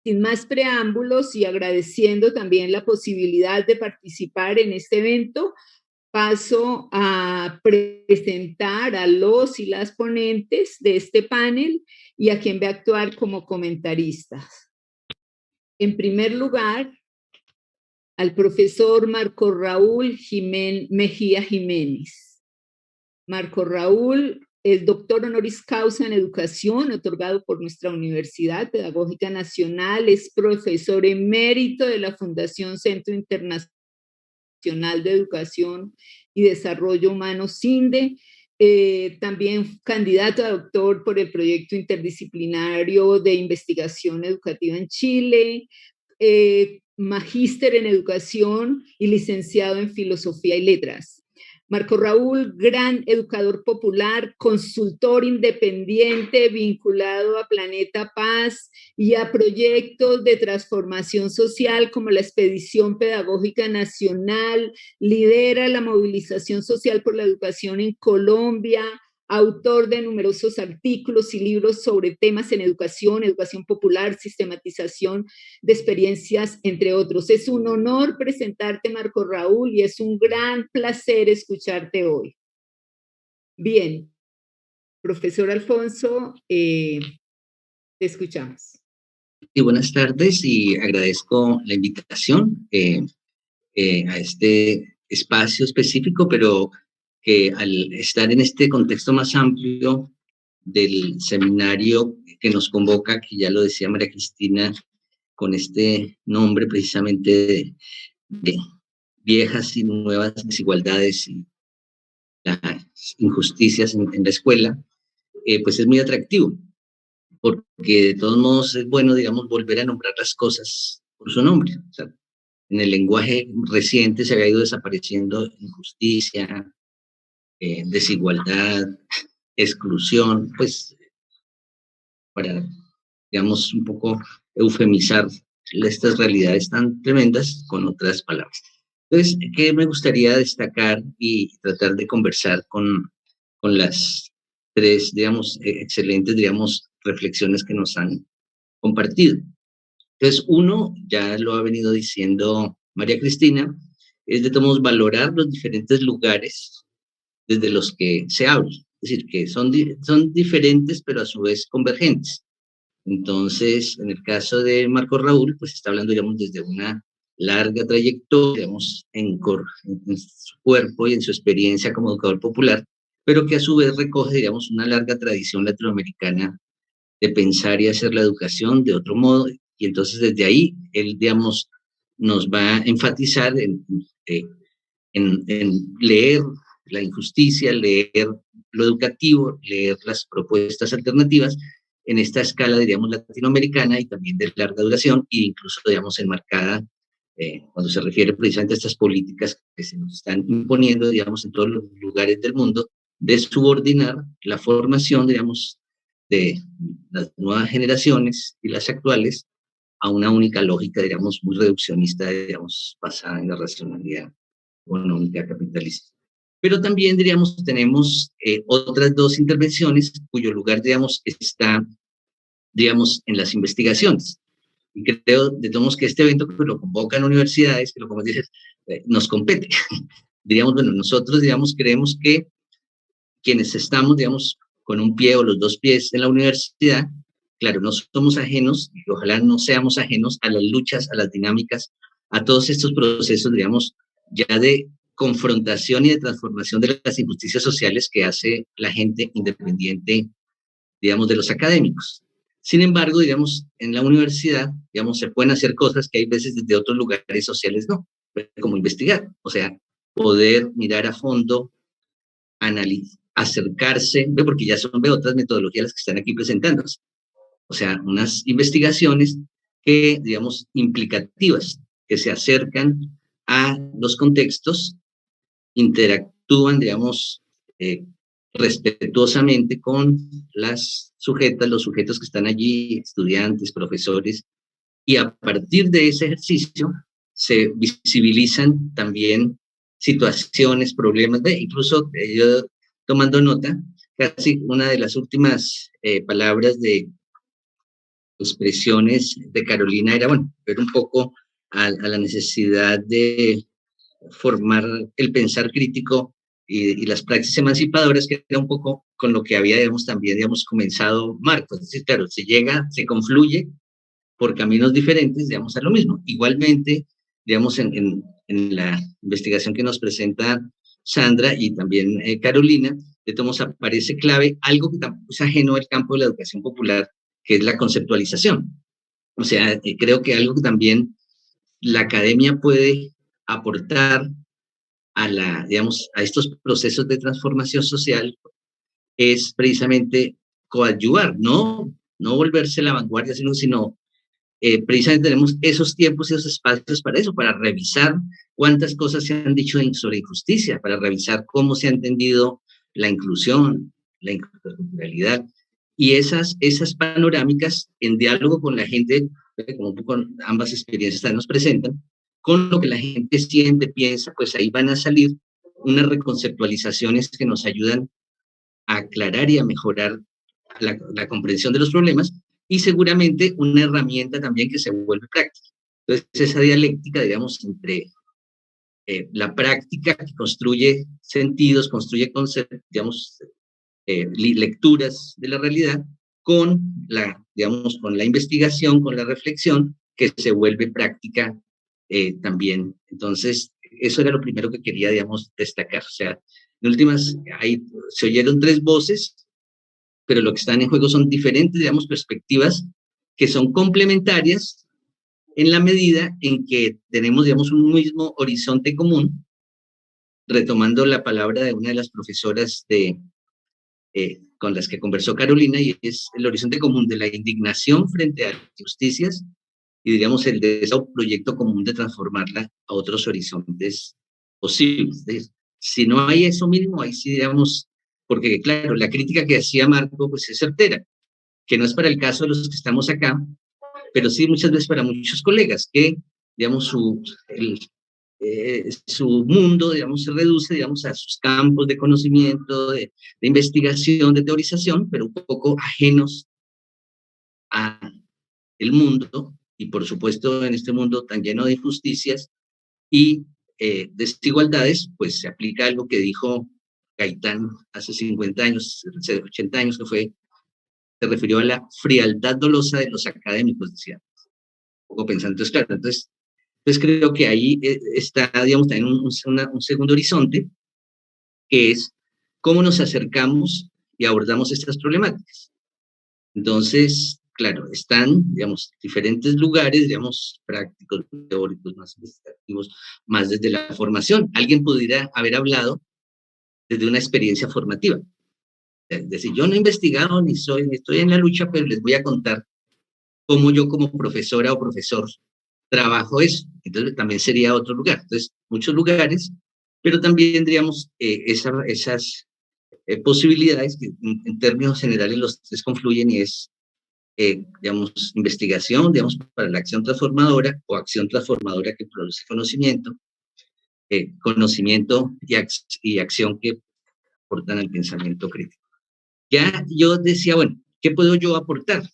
Sin más preámbulos y agradeciendo también la posibilidad de participar en este evento, paso a presentar a los y las ponentes de este panel y a quien va a actuar como comentaristas. En primer lugar, al profesor Marco Raúl Mejía Jiménez. Marco Raúl es doctor honoris causa en educación, otorgado por nuestra Universidad Pedagógica Nacional, es profesor emérito de la Fundación Centro Internacional de Educación y Desarrollo Humano, CINDE, también candidato a doctor por el proyecto interdisciplinario de investigación educativa en Chile, magíster en educación y licenciado en filosofía y letras. Marco Raúl, gran educador popular, consultor independiente vinculado a Planeta Paz y a proyectos de transformación social como la Expedición Pedagógica Nacional, lidera la movilización social por la educación en Colombia, autor de numerosos artículos y libros sobre temas en educación, educación popular, sistematización de experiencias, entre otros. Es un honor presentarte, Marco Raúl, y es un gran placer escucharte hoy. Bien, profesor Alfonso, te escuchamos. Y buenas tardes y agradezco la invitación a este espacio específico, pero que al estar en este contexto más amplio del seminario que nos convoca, que ya lo decía María Cristina, con este nombre precisamente de viejas y nuevas desigualdades y las injusticias en la escuela, pues es muy atractivo, porque de todos modos es bueno, digamos, volver a nombrar las cosas por su nombre. O sea, en el lenguaje reciente se había ido desapareciendo injusticia, desigualdad, exclusión, pues para, digamos, un poco eufemizar estas realidades tan tremendas con otras palabras. Entonces, ¿qué me gustaría destacar y tratar de conversar con las tres, digamos, excelentes, digamos, reflexiones que nos han compartido? Entonces, uno, ya lo ha venido diciendo María Cristina, es de todos modos valorar los diferentes lugares desde los que se habla. Es decir, que son diferentes, pero a su vez convergentes. Entonces, en el caso de Marco Raúl, pues está hablando, digamos, desde una larga trayectoria, digamos, en su cuerpo y en su experiencia como educador popular, pero que a su vez recoge, digamos, una larga tradición latinoamericana de pensar y hacer la educación de otro modo, y entonces desde ahí él, digamos, nos va a enfatizar en leer la injusticia, leer lo educativo, leer las propuestas alternativas en esta escala, diríamos, latinoamericana y también de larga duración, e incluso, digamos, enmarcada cuando se refiere precisamente a estas políticas que se nos están imponiendo, digamos, en todos los lugares del mundo, de subordinar la formación, digamos, de las nuevas generaciones y las actuales a una única lógica, digamos, muy reduccionista, digamos, basada en la racionalidad económica capitalista. Pero también, diríamos, tenemos otras dos intervenciones cuyo lugar, digamos, está, digamos, en las investigaciones. Y creo, de todos modos, que este evento que lo convocan universidades, que lo, como dices, nos compete. Diríamos, bueno, nosotros, digamos, creemos que quienes estamos, digamos, con un pie o los dos pies en la universidad, claro, no somos ajenos, y ojalá no seamos ajenos a las luchas, a las dinámicas, a todos estos procesos, digamos, ya de confrontación y de transformación de las injusticias sociales que hace la gente independiente, digamos, de los académicos. Sin embargo, digamos, en la universidad, digamos, se pueden hacer cosas que hay veces desde otros lugares sociales no, como investigar, o sea, poder mirar a fondo, analizar, acercarse, porque ya son otras metodologías las que están aquí presentándose. O sea, unas investigaciones que, digamos, implicativas, que se acercan a los contextos, interactúan, digamos, respetuosamente con las sujetas, los sujetos que están allí, estudiantes, profesores, y a partir de ese ejercicio se visibilizan también situaciones, problemas, incluso yo tomando nota, casi una de las últimas palabras de expresiones de Carolina era, bueno, ver un poco a la necesidad de formar el pensar crítico y las prácticas emancipadoras, que era un poco con lo que había, digamos, también, digamos, comenzado Marcos. Es decir, claro, se confluye por caminos diferentes, digamos, a lo mismo. Igualmente, digamos, en la investigación que nos presenta Sandra y también Carolina, de todos aparece clave algo que tampoco es ajeno al campo de la educación popular, que es la conceptualización. O sea, creo que algo que también la academia puede aportar digamos, a estos procesos de transformación social es precisamente coadyuvar, no volverse la vanguardia, sino precisamente tenemos esos tiempos y esos espacios para eso, para revisar cuántas cosas se han dicho sobre injusticia, para revisar cómo se ha entendido la inclusión, la interculturalidad, y esas panorámicas en diálogo con la gente, como un poco ambas experiencias también nos presentan, con lo que la gente siente, piensa, pues ahí van a salir unas reconceptualizaciones que nos ayudan a aclarar y a mejorar la comprensión de los problemas, y seguramente una herramienta también que se vuelve práctica. Entonces, esa dialéctica, digamos, entre la práctica que construye sentidos, construye conceptos, digamos, lecturas de la realidad, digamos, con la investigación, con la reflexión, que se vuelve práctica también. Entonces, eso era lo primero que quería, digamos, destacar. O sea, en últimas, ahí se oyeron tres voces, pero lo que están en juego son diferentes, digamos, perspectivas que son complementarias en la medida en que tenemos, digamos, un mismo horizonte común, retomando la palabra de una de las profesoras con las que conversó Carolina, y es el horizonte común de la indignación frente a las injusticias y, digamos, el de ese proyecto común de transformarla a otros horizontes posibles. Si no hay eso mismo, ahí sí, digamos, porque claro, la crítica que hacía Marco, pues es certera, que no es para el caso de los que estamos acá, pero sí muchas veces para muchos colegas que, digamos, su mundo, digamos, se reduce, digamos, a sus campos de conocimiento, de investigación, de teorización, pero un poco ajenos a el mundo, y por supuesto en este mundo tan lleno de injusticias y desigualdades, pues se aplica algo que dijo Gaitán hace 50 años, 80 años, se refirió a la frialdad dolosa de los académicos, decía, un poco pensando. Entonces, claro, entonces creo que ahí está, digamos, también un segundo horizonte, que es cómo nos acercamos y abordamos estas problemáticas. Entonces, claro, están, digamos, diferentes lugares, digamos, prácticos, teóricos, más investigativos, más desde la formación. Alguien pudiera haber hablado desde una experiencia formativa. Es decir, yo no he investigado ni estoy en la lucha, pero les voy a contar cómo yo como profesora o profesor trabajo eso. Entonces también sería otro lugar. Entonces, muchos lugares, pero también tendríamos esas posibilidades que en términos generales los tres confluyen, y es, digamos, investigación, digamos, para la acción transformadora, o acción transformadora que produce conocimiento, conocimiento y acción que aportan al pensamiento crítico. Ya yo decía, bueno, ¿qué puedo yo aportar?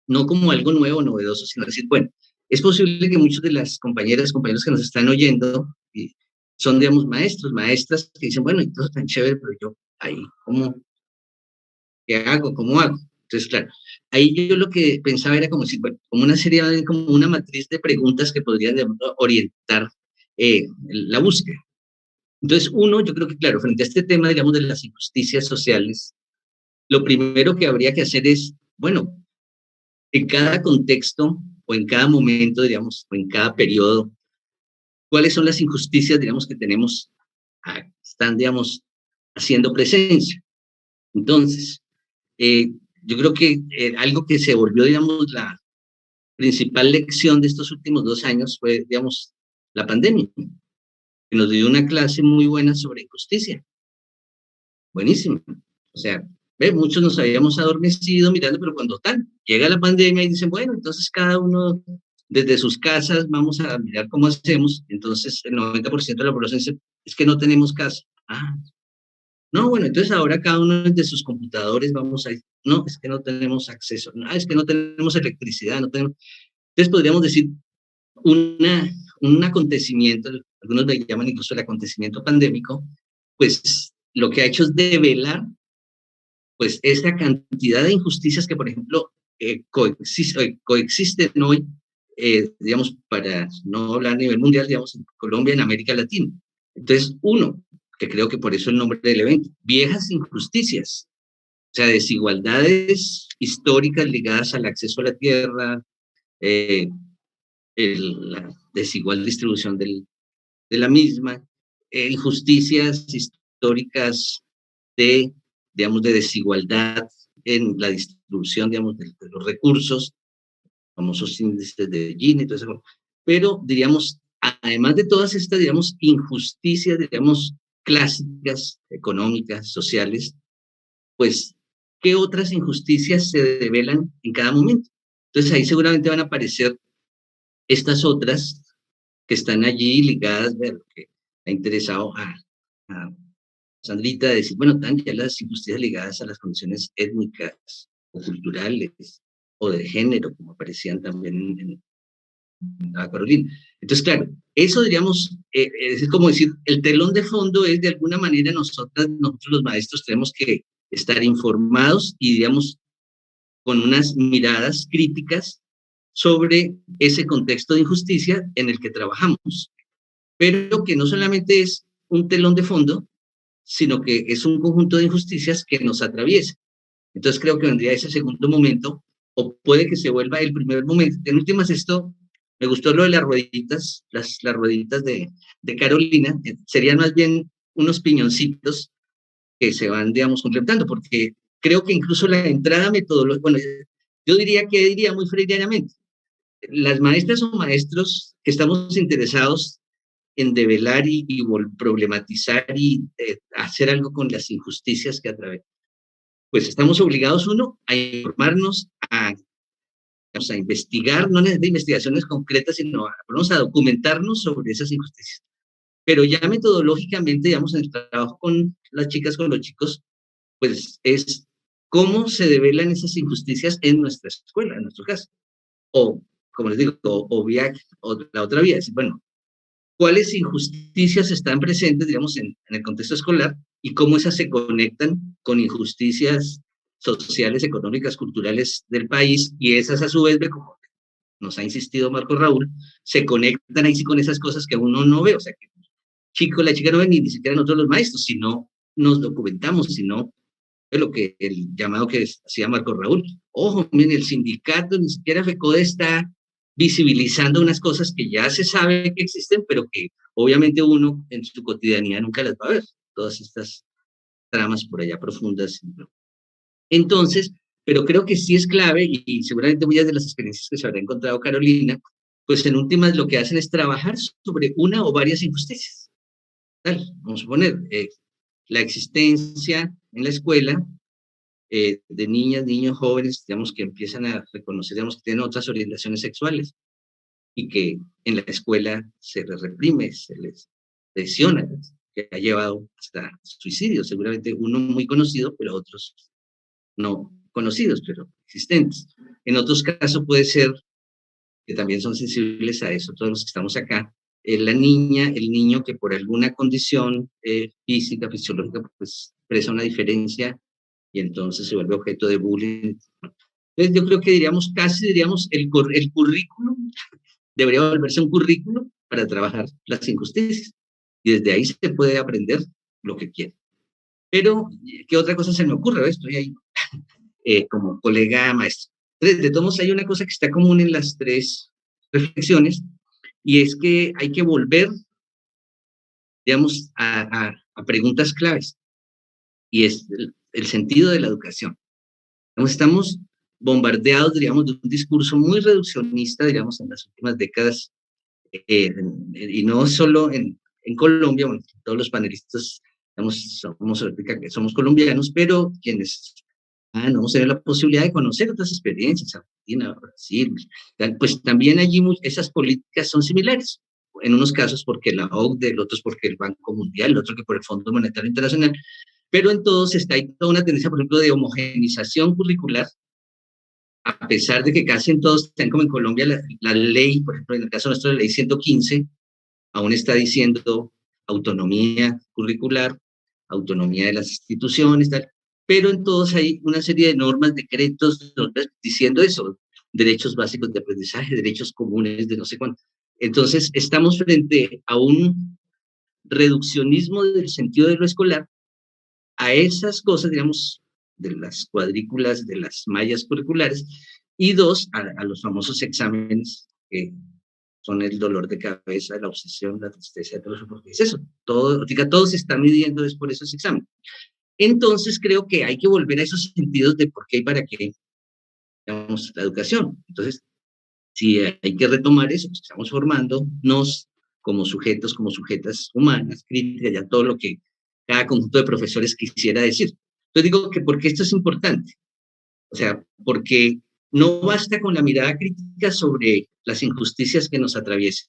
No como algo nuevo, novedoso, sino decir, bueno, es posible que muchos de las compañeras, compañeros que nos están oyendo son, digamos, maestros, maestras que dicen, bueno, y todo es tan chévere, pero yo ahí, ¿qué hago? ¿Cómo hago? Entonces, claro, ahí yo lo que pensaba era como si, bueno, como una serie, como una matriz de preguntas que podrían, digamos, orientar la búsqueda. Entonces, uno, yo creo que, claro, frente a este tema, digamos, de las injusticias sociales, lo primero que habría que hacer es, bueno, en cada contexto o en cada momento, digamos, o en cada periodo, cuáles son las injusticias, digamos, que tenemos, están, digamos, haciendo presencia. Entonces, yo creo que algo que se volvió, digamos, la principal lección de estos últimos 2 años fue, digamos, la pandemia, que nos dio una clase muy buena sobre injusticia. Buenísima. O sea, muchos nos habíamos adormecido mirando, pero cuando llega la pandemia y dicen, bueno, entonces cada uno desde sus casas vamos a mirar cómo hacemos. Entonces el 90% de la población dice, es que no tenemos casa. No, bueno, entonces ahora cada uno de sus computadores vamos a, no, es que no tenemos acceso, no, es que no tenemos electricidad, no tenemos, entonces podríamos decir una, un acontecimiento, algunos le llaman incluso el acontecimiento pandémico, pues lo que ha hecho es develar pues esa cantidad de injusticias que, por ejemplo, coexisten hoy, digamos, para no hablar a nivel mundial, digamos, en Colombia, en América Latina. Entonces, uno, que creo que por eso el nombre del evento, viejas injusticias, o sea, desigualdades históricas ligadas al acceso a la tierra, eh, la desigual distribución de la misma, injusticias históricas de, digamos, de desigualdad en la distribución, digamos, de los recursos, famosos índices de Gini y todo eso. Pero, diríamos, además de todas estas, digamos, injusticias, digamos, clásicas, económicas, sociales, pues, ¿qué otras injusticias se develan en cada momento? Entonces, ahí seguramente van a aparecer estas otras que están allí ligadas, a lo que ha interesado a Sandrita, decir, bueno, están ya las injusticias ligadas a las condiciones étnicas o culturales o de género, como aparecían también en la Carolina. Entonces, claro, eso diríamos, es como decir, el telón de fondo es de alguna manera nosotros los maestros tenemos que estar informados y, digamos, con unas miradas críticas sobre ese contexto de injusticia en el que trabajamos, pero que no solamente es un telón de fondo, sino que es un conjunto de injusticias que nos atraviesa. Entonces creo que vendría ese segundo momento, o puede que se vuelva el primer momento. En últimas, esto, me gustó lo de las rueditas, las rueditas de Carolina, serían más bien unos piñoncitos que se van, digamos, completando, porque creo que incluso la entrada metodológica, bueno, yo diría muy freudianamente, las maestras o maestros que estamos interesados en develar y problematizar y hacer algo con las injusticias que atravesamos, pues estamos obligados, uno, a informarnos, a investigar, no de investigaciones concretas, sino a documentarnos sobre esas injusticias. Pero ya metodológicamente, digamos, en el trabajo con las chicas, con los chicos, pues es cómo se develan esas injusticias en nuestra escuela, en nuestro caso. O, como les digo, o la otra vía, es, bueno, cuáles injusticias están presentes, digamos, en el contexto escolar y cómo esas se conectan con injusticias sociales, económicas, culturales del país, y esas a su vez, como nos ha insistido Marco Raúl, se conectan ahí sí con esas cosas que uno no ve, o sea, que la chica no ve ni siquiera nosotros los maestros, sino nos documentamos, sino de lo que el llamado que hacía Marco Raúl. Ojo, miren, el sindicato, ni siquiera FECODE está visibilizando unas cosas que ya se sabe que existen, pero que obviamente uno en su cotidianidad nunca las va a ver, todas estas tramas por allá profundas. Entonces, pero creo que sí es clave, y seguramente muchas de las experiencias que se habrá encontrado Carolina, pues en últimas lo que hacen es trabajar sobre una o varias injusticias. Tal, vamos a poner la existencia en la escuela de niñas, niños, jóvenes, digamos, que empiezan a reconocer, digamos, que tienen otras orientaciones sexuales y que en la escuela se les reprime, se les lesiona, que ha llevado hasta suicidios, seguramente uno muy conocido, pero otros no conocidos, pero existentes. En otros casos puede ser que también son sensibles a eso, todos los que estamos acá, la niña, el niño que por alguna condición física, fisiológica, pues expresa una diferencia y entonces se vuelve objeto de bullying. Entonces yo creo que diríamos, el currículum debería volverse un currículum para trabajar las injusticias. Y desde ahí se puede aprender lo que quiere. Pero, ¿qué otra cosa se me ocurre? Estoy ahí como colega maestro. Entonces, de todos modos, hay una cosa que está común en las tres reflexiones, y es que hay que volver, digamos, a preguntas claves, y es el sentido de la educación. Estamos bombardeados, digamos, de un discurso muy reduccionista, digamos, en las últimas décadas, y no solo en Colombia, bueno, todos los panelistas, digamos, somos colombianos, pero quienes no hemos tenido la posibilidad de conocer otras experiencias, Argentina, Brasil, pues también allí esas políticas son similares, en unos casos porque la OCDE, en otros porque el Banco Mundial, en otros que por el Fondo Monetario Internacional, pero en todos hay toda una tendencia, por ejemplo, de homogenización curricular, a pesar de que casi en todos, como en Colombia, la ley, por ejemplo, en el caso nuestro, la ley 115, aún está diciendo autonomía curricular, autonomía de las instituciones, tal, pero en todos hay una serie de normas, decretos, diciendo eso, derechos básicos de aprendizaje, derechos comunes de no sé cuánto. Entonces, estamos frente a un reduccionismo del sentido de lo escolar, a esas cosas, digamos, de las cuadrículas, de las mallas curriculares, y dos, a los famosos exámenes, que son el dolor de cabeza, la obsesión, la tristeza, todo eso, porque es eso, todo se está midiendo es por esos exámenes. Entonces creo que hay que volver a esos sentidos de por qué y para qué, digamos, la educación. Entonces, si hay que retomar eso, pues estamos formándonos como sujetos, como sujetas humanas, críticas, ya todo lo que cada conjunto de profesores quisiera decir. Entonces digo que porque esto es importante, o sea, porque no basta con la mirada crítica sobre las injusticias que nos atraviesan,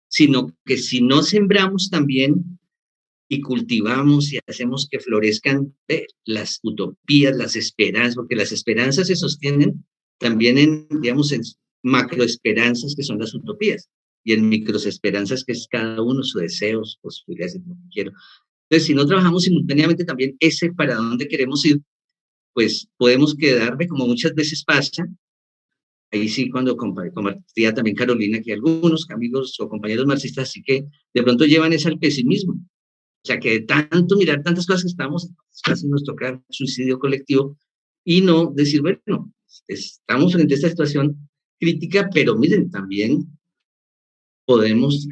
sino que si no sembramos también y cultivamos y hacemos que florezcan las utopías, las esperanzas, porque las esperanzas se sostienen también en, digamos, en macroesperanzas que son las utopías, y en microesperanzas que es cada uno sus deseos, posibilidades de lo que quiero. Entonces, si no trabajamos simultáneamente también ese para dónde queremos ir, pues podemos quedarme, como muchas veces pasa, ahí sí cuando compartía también Carolina, que algunos amigos o compañeros marxistas sí que de pronto llevan eso al pesimismo. O sea, que de tanto mirar tantas cosas que estamos, casi nos toca suicidio colectivo, y no decir, bueno, estamos frente a esta situación crítica, pero miren, también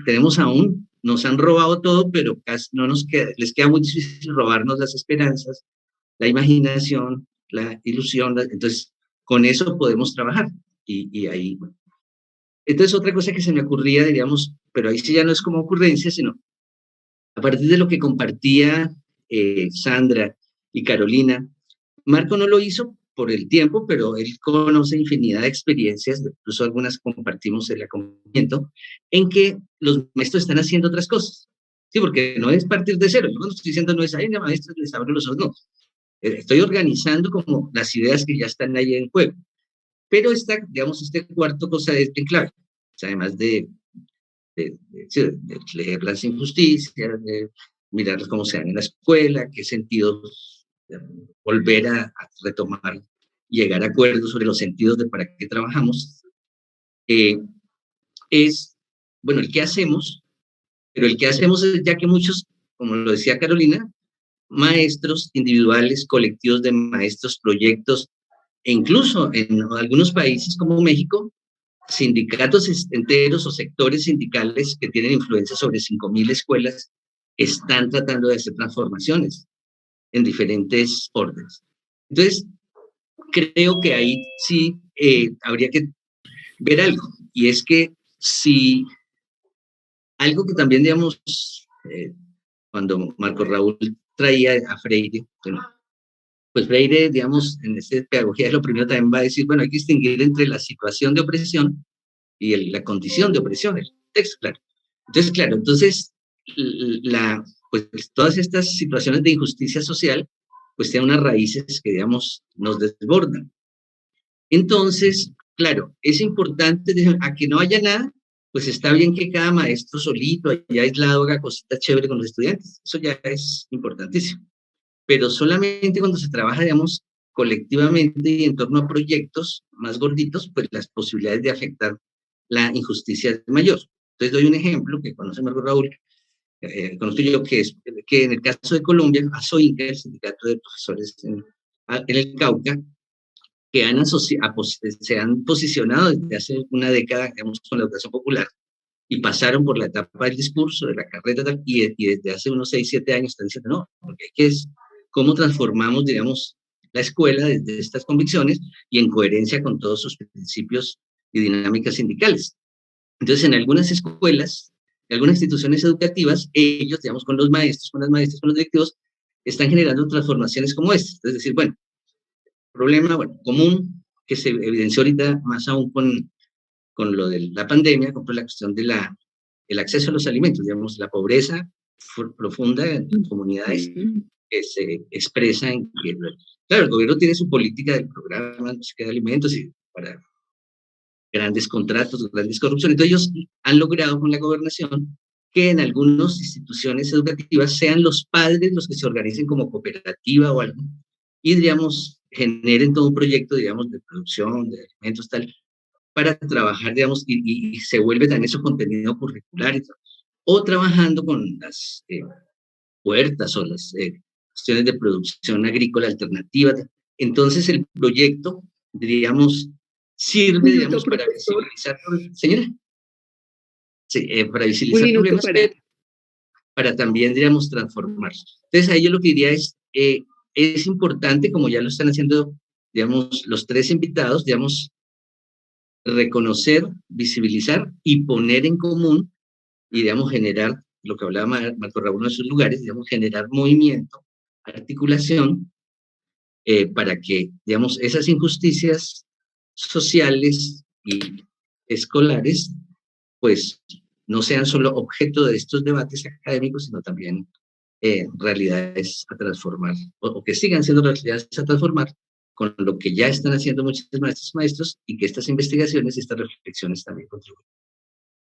tenemos aún, nos han robado todo, pero casi no les queda muy difícil robarnos las esperanzas, la imaginación, la ilusión, entonces con eso podemos trabajar, y ahí, bueno. Entonces otra cosa que se me ocurría, diríamos, pero ahí sí ya no es como ocurrencia, sino a partir de lo que compartía Sandra y Carolina. Marco no lo hizo por el tiempo, pero él conoce infinidad de experiencias, incluso algunas compartimos el acompañamiento, en que los maestros están haciendo otras cosas. Sí, porque no es partir de cero. Yo cuando estoy diciendo no es, ay, maestros, les abro los ojos, no. Estoy organizando como las ideas que ya están ahí en juego. Pero digamos, este cuarto cosa es bien clave. O sea, además de leer las injusticias, de mirar cómo se dan en la escuela, qué sentidos, volver a retomar, llegar a acuerdos sobre los sentidos de para qué trabajamos, es, bueno, el qué hacemos, pero el qué hacemos es ya que muchos, como lo decía Carolina, maestros individuales, colectivos de maestros, proyectos, e incluso en algunos países como México, sindicatos enteros o sectores sindicales que tienen influencia sobre 5.000 escuelas están tratando de hacer transformaciones en diferentes órdenes. Entonces, creo que ahí sí habría que ver algo, y es que si algo que también, digamos, cuando Marco Raúl traía a Freire, bueno, pues Freire, digamos, en esta pedagogía, lo primero también va a decir, bueno, hay que distinguir entre la situación de opresión y la condición de opresión, el texto, claro. Entonces, claro, pues todas estas situaciones de injusticia social, pues tienen unas raíces que, digamos, nos desbordan. Entonces, claro, es importante, a que no haya nada, pues está bien que cada maestro solito, allá aislado, haga cositas chéveres con los estudiantes, eso ya es importantísimo. Pero solamente cuando se trabaja, digamos, colectivamente y en torno a proyectos más gorditos, pues las posibilidades de afectar la injusticia es mayor. Entonces doy un ejemplo que conoce Marco Raúl, conozco yo, que es que en el caso de Colombia, ASOINCA, el sindicato de profesores en el Cauca, que se han posicionado desde hace una década, digamos, con la educación popular, y pasaron por la etapa del discurso, de la carrera, y desde hace unos 6, 7 años están diciendo, no, porque hay que es cómo transformamos, digamos, la escuela desde estas convicciones y en coherencia con todos sus principios y dinámicas sindicales. Entonces, en algunas escuelas, en algunas instituciones educativas, ellos, digamos, con los maestros, con las maestras, con los directivos, están generando transformaciones como estas. Es decir, bueno, problema, bueno, común que se evidenció ahorita más aún con lo de la pandemia, con la cuestión de el acceso a los alimentos, digamos, la pobreza profunda en comunidades que se expresa en que, claro, el gobierno tiene su política del programa de alimentos y para grandes contratos, grandes corrupciones. Entonces ellos han logrado con la gobernación que en algunas instituciones educativas sean los padres los que se organicen como cooperativa o algo y, digamos, generen todo un proyecto, digamos, de producción de alimentos, tal, para trabajar, digamos, y se vuelve también eso contenido curricular, o trabajando con las huertas o las cuestiones de producción agrícola alternativa. Entonces el proyecto, diríamos, sirve, digamos, para visibilizar, señora, sí, para visibilizar problemas, para también, digamos, transformarlos. Entonces ahí yo lo que diría es importante, como ya lo están haciendo, digamos, los tres invitados, digamos, reconocer, visibilizar y poner en común y, digamos, generar, lo que hablaba Marco Raúl en sus lugares, digamos, generar movimiento, articulación, para que, digamos, esas injusticias sociales y escolares, pues, no sean solo objeto de estos debates académicos, sino también realidades a transformar, o que sigan siendo realidades a transformar con lo que ya están haciendo muchos maestros y maestros, y que estas investigaciones y estas reflexiones también contribuyen.